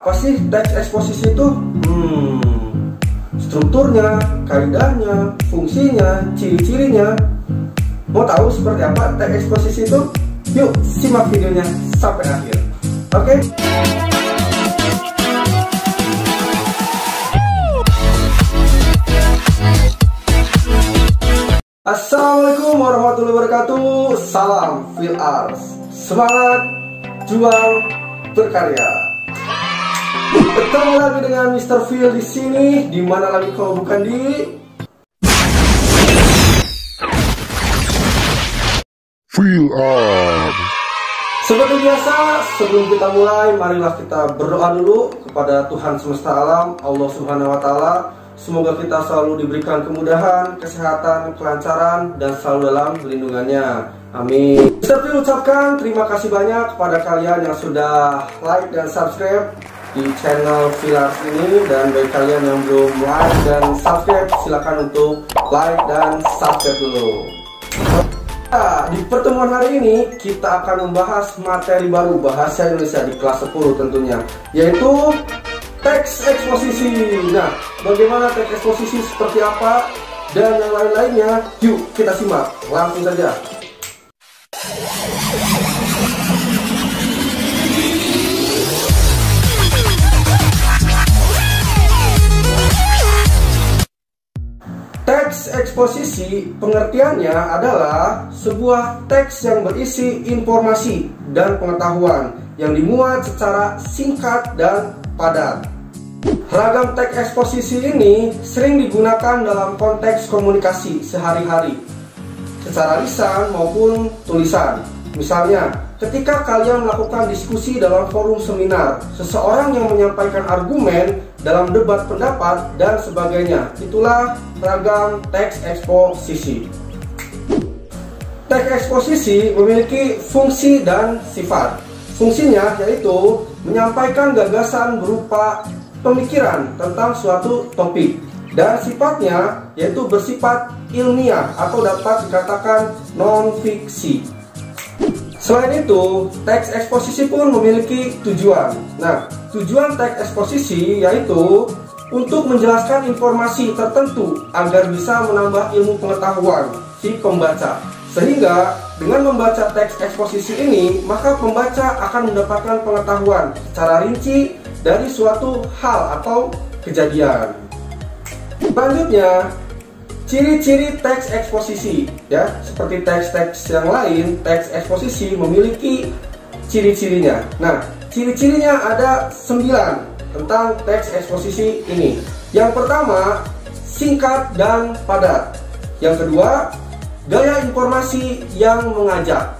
Apa sih teks eksposisi itu? Strukturnya, kaidahnya, fungsinya, ciri-cirinya. Mau tahu seperti apa teks eksposisi itu? Yuk simak videonya sampai akhir. Oke? Assalamualaikum warahmatullahi wabarakatuh. Salam Phil Arts. Semangat, juang, berkarya. Bertemu lagi dengan Mr. Phil di sini. Di mana lagi kalau bukan di Phil Arts. Seperti biasa, sebelum kita mulai, marilah kita berdoa dulu kepada Tuhan semesta alam, Allah Subhanahu wa Ta'ala. Semoga kita selalu diberikan kemudahan, kesehatan, kelancaran, dan selalu dalam lindungannya. Amin. Saya ucapkan terima kasih banyak kepada kalian yang sudah like dan subscribe di channel Phil Arts ini. Dan bagi kalian yang belum like dan subscribe, silakan untuk like dan subscribe dulu. Nah, di pertemuan hari ini kita akan membahas materi baru bahasa Indonesia di kelas 10 tentunya, yaitu teks eksposisi. Nah, bagaimana teks eksposisi, seperti apa, dan yang lain-lainnya, yuk kita simak langsung saja. Teks eksposisi pengertiannya adalah sebuah teks yang berisi informasi dan pengetahuan yang dimuat secara singkat dan padat. Ragam teks eksposisi ini sering digunakan dalam konteks komunikasi sehari-hari, secara lisan maupun tulisan. Misalnya, ketika kalian melakukan diskusi dalam forum seminar, seseorang yang menyampaikan argumen dalam debat pendapat dan sebagainya. Itulah ragam teks eksposisi. Teks eksposisi memiliki fungsi dan sifat. Fungsinya yaitu menyampaikan gagasan berupa pemikiran tentang suatu topik, dan sifatnya yaitu bersifat ilmiah atau dapat dikatakan non-fiksi. Selain itu, teks eksposisi pun memiliki tujuan. Nah, tujuan teks eksposisi yaitu untuk menjelaskan informasi tertentu agar bisa menambah ilmu pengetahuan si pembaca. Sehingga dengan membaca teks eksposisi ini, maka pembaca akan mendapatkan pengetahuan secara rinci dari suatu hal atau kejadian. Selanjutnya, ciri-ciri teks eksposisi, ya, seperti teks-teks yang lain, teks eksposisi memiliki ciri-cirinya. Nah, ciri-cirinya ada 9 tentang teks eksposisi ini. Yang pertama, singkat dan padat. Yang kedua, gaya informasi yang mengajak.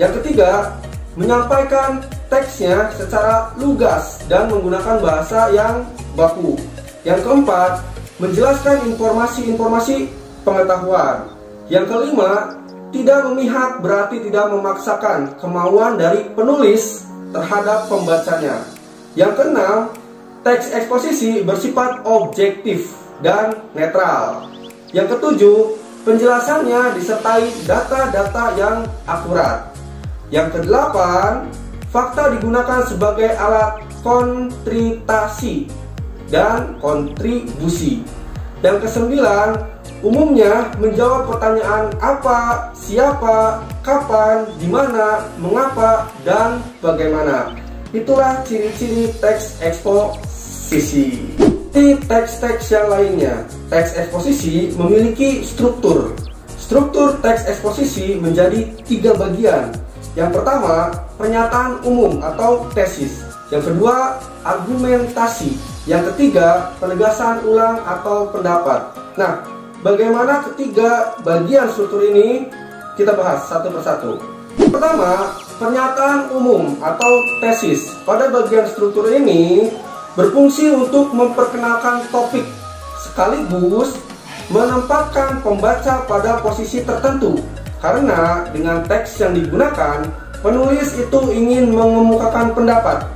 Yang ketiga, menyampaikan teksnya secara lugas dan menggunakan bahasa yang baku. Yang keempat, menjelaskan informasi-informasi pengetahuan. Yang kelima, tidak memihak berarti tidak memaksakan kemauan dari penulis terhadap pembacanya. Yang keenam, teks eksposisi bersifat objektif dan netral. Yang ketujuh, penjelasannya disertai data-data yang akurat. Yang kedelapan, fakta digunakan sebagai alat kontritasi dan kontribusi. Dan kesembilan, umumnya menjawab pertanyaan apa, siapa, kapan, di mana, mengapa, dan bagaimana. Itulah ciri-ciri teks eksposisi. Di teks-teks yang lainnya, teks eksposisi memiliki struktur. Struktur teks eksposisi menjadi 3 bagian. Yang pertama, pernyataan umum atau tesis. Yang kedua, argumentasi. Yang ketiga, penegasan ulang atau pendapat. Nah, bagaimana ketiga bagian struktur ini? Kita bahas satu persatu. Pertama, pernyataan umum atau tesis. Pada bagian struktur ini berfungsi untuk memperkenalkan topik sekaligus menempatkan pembaca pada posisi tertentu. Karena dengan teks yang digunakan, penulis itu ingin mengemukakan pendapat,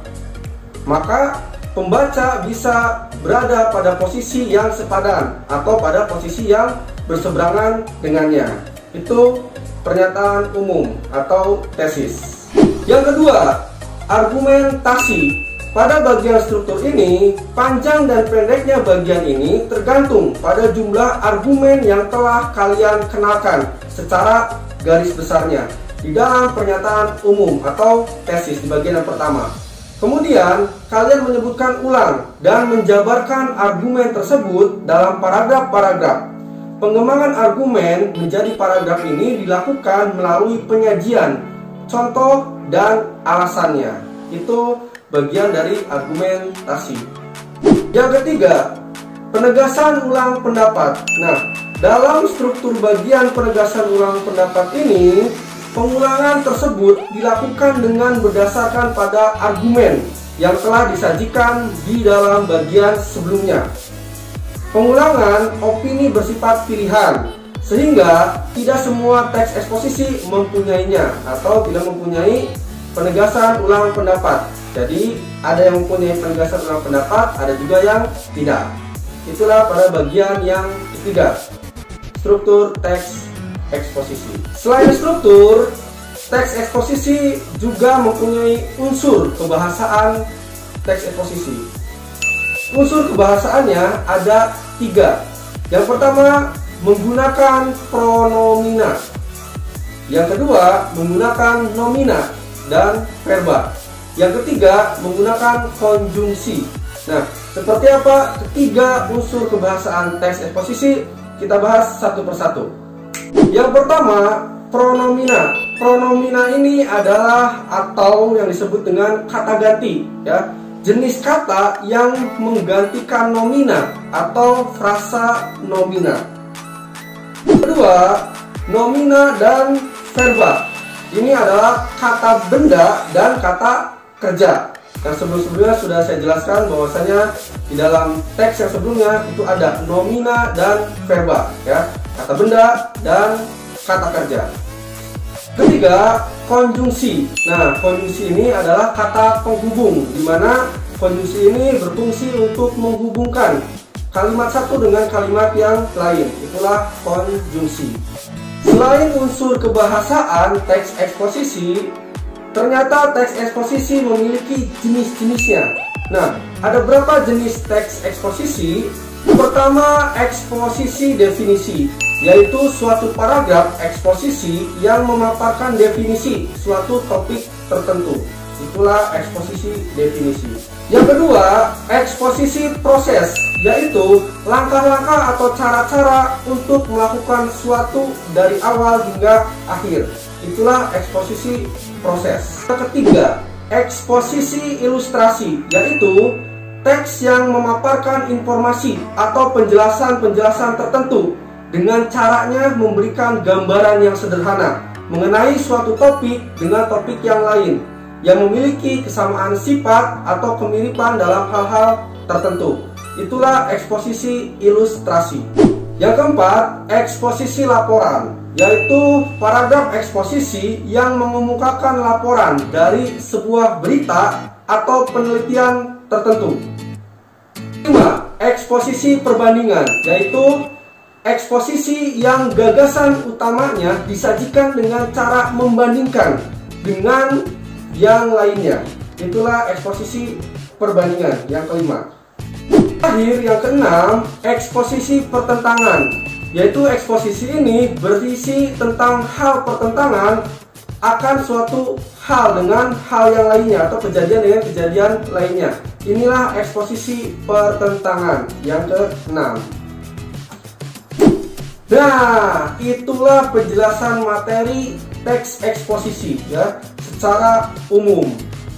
maka pembaca bisa berada pada posisi yang sepadan atau pada posisi yang berseberangan dengannya. Itu pernyataan umum atau tesis. Yang kedua, argumentasi. pada bagian struktur ini, panjang dan pendeknya bagian ini tergantung pada jumlah argumen yang telah kalian kenalkan secara garis besarnya di dalam pernyataan umum atau tesis di bagian yang pertama. Kemudian, kalian menyebutkan ulang dan menjabarkan argumen tersebut dalam paragraf-paragraf. Pengembangan argumen menjadi paragraf ini dilakukan melalui penyajian, contoh, dan alasannya. Itu bagian dari argumentasi. Yang ketiga, penegasan ulang pendapat. Nah, dalam struktur bagian penegasan ulang pendapat ini, pengulangan tersebut dilakukan dengan berdasarkan pada argumen yang telah disajikan di dalam bagian sebelumnya. Pengulangan opini bersifat pilihan, sehingga tidak semua teks eksposisi mempunyainya atau tidak mempunyai penegasan ulang pendapat. Jadi ada yang mempunyai penegasan ulang pendapat, ada juga yang tidak. Itulah pada bagian yang ketiga, struktur teks eksposisi. Selain struktur, teks eksposisi juga mempunyai unsur kebahasaan teks eksposisi. Unsur kebahasaannya ada 3. Yang pertama, menggunakan pronomina. Yang kedua, menggunakan nomina dan verba. Yang ketiga, menggunakan konjungsi. Nah, seperti apa ketiga unsur kebahasaan teks eksposisi? Kita bahas satu persatu. Yang pertama, pronomina. Pronomina ini adalah atau yang disebut dengan kata ganti, ya. Jenis kata yang menggantikan nomina atau frasa nomina. Kedua, nomina dan verba. Ini adalah kata benda dan kata kerja. Yang sebelumnya sudah saya jelaskan bahwasanya di dalam teks yang sebelumnya itu ada nomina dan verba, ya, kata benda dan kata kerja. Ketiga, konjungsi. Nah, konjungsi ini adalah kata penghubung, di mana konjungsi ini berfungsi untuk menghubungkan kalimat satu dengan kalimat yang lain. Itulah konjungsi. Selain unsur kebahasaan teks eksposisi, ternyata teks eksposisi memiliki jenis-jenisnya. Nah, ada berapa jenis teks eksposisi? Pertama, eksposisi definisi, yaitu suatu paragraf eksposisi yang memaparkan definisi suatu topik tertentu. Itulah eksposisi definisi. Yang kedua, eksposisi proses, yaitu langkah-langkah atau cara-cara untuk melakukan suatu dari awal hingga akhir. Itulah eksposisi proses. Yang ketiga, eksposisi ilustrasi, yaitu teks yang memaparkan informasi atau penjelasan-penjelasan tertentu dengan caranya memberikan gambaran yang sederhana mengenai suatu topik dengan topik yang lain yang memiliki kesamaan sifat atau kemiripan dalam hal-hal tertentu. Itulah eksposisi ilustrasi. Yang keempat, eksposisi laporan, yaitu paragraf eksposisi yang mengemukakan laporan dari sebuah berita atau penelitian tertentu. 5. Eksposisi perbandingan, yaitu eksposisi yang gagasan utamanya disajikan dengan cara membandingkan dengan yang lainnya. Itulah eksposisi perbandingan yang kelima. Terakhir, yang keenam, eksposisi pertentangan, yaitu eksposisi ini berisi tentang hal pertentangan akan suatu hal dengan hal yang lainnya atau kejadian dengan kejadian lainnya. Inilah eksposisi pertentangan yang keenam. Nah, itulah penjelasan materi teks eksposisi, ya, secara umum.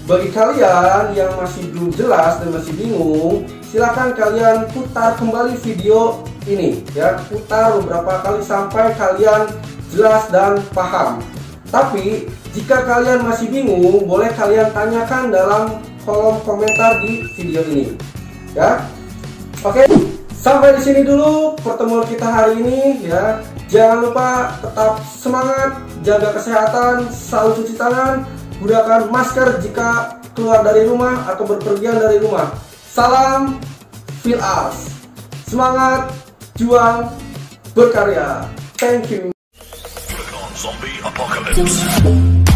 Bagi kalian yang masih belum jelas dan masih bingung, silakan kalian putar kembali video ini, ya, putar beberapa kali sampai kalian jelas dan paham. Tapi jika kalian masih bingung, boleh kalian tanyakan dalam kolom komentar di video ini, ya. Oke, sampai di sini dulu pertemuan kita hari ini, ya. Jangan lupa tetap semangat, jaga kesehatan, selalu cuci tangan, gunakan masker jika keluar dari rumah atau berpergian dari rumah. Salam Feel Us. Semangat, juang, berkarya. Thank you. Zombie apocalypse.